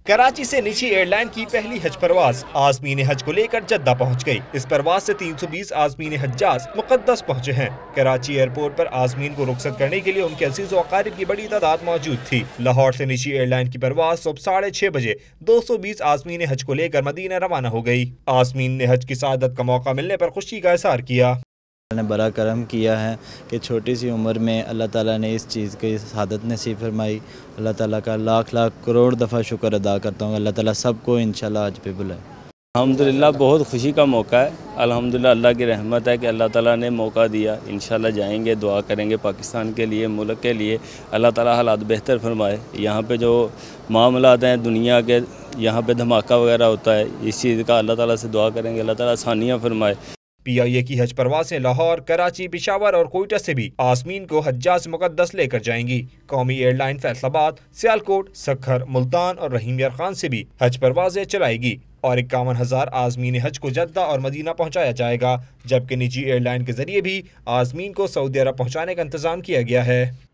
कराची से निजी एयरलाइन की पहली हज परवाज आज़मीन हज को लेकर जद्दा पहुंच गई। इस परवाज से 320 आज़मीन हज्जाज मुक़द्दस पहुंचे हैं। कराची एयरपोर्ट पर आज़मीन को रुखसत करने के लिए उनके अजीज़ व अक़ारिब की बड़ी तादाद मौजूद थी। लाहौर से निजी एयरलाइन की परवाज सुबह 6:30 बजे 220 आज़मीन हज को लेकर मदीना रवाना हो गई। आज़मीन ने हज की सआदत का मौका मिलने पर खुशी का इज़हार किया। ने बड़ा करम किया है कि छोटी सी उम्र में अल्लाह ताला ने इस चीज़ की सआदत नसीब फरमाई। अल्लाह ताला का लाख लाख करोड़ दफ़ा शुक्र अदा करता हूँ। अल्लाह ताला सबको इंशाल्लाह हज पे बुलाए। अल्हम्दुलिल्लाह बहुत खुशी का मौका है। अल्हम्दुलिल्लाह अल्लाह की रहमत है कि अल्लाह ताला ने मौका दिया। इंशाल्लाह जाएंगे, दुआ करेंगे पाकिस्तान के लिए, मुल्क के लिए। अल्लाह ताला हालात बेहतर फरमाए। यहाँ पे जो मामलात हैं दुनिया के, यहाँ पे धमाका वगैरह होता है, इस चीज़ का अल्लाह ताला से दुआ करेंगे, अल्लाह ताला आसानियाँ फरमाए। PIA की हज परवासें लाहौर, कराची, पेशावर और कोयटा से भी आज़मीन को हज्जाज मुक़द्दस लेकर जाएंगी। कौमी एयरलाइन फैसलाबाद, सियालकोट, सखर, मुल्तान और रहीम यार खान से भी हज परवाजें चलाएगी और 51,000 आज़मीन हज को जद्दा और मदीना पहुँचाया जाएगा, जबकि निजी एयरलाइन के जरिए भी आज़मीन को सऊदी अरब पहुँचाने का इंतज़ाम किया गया है।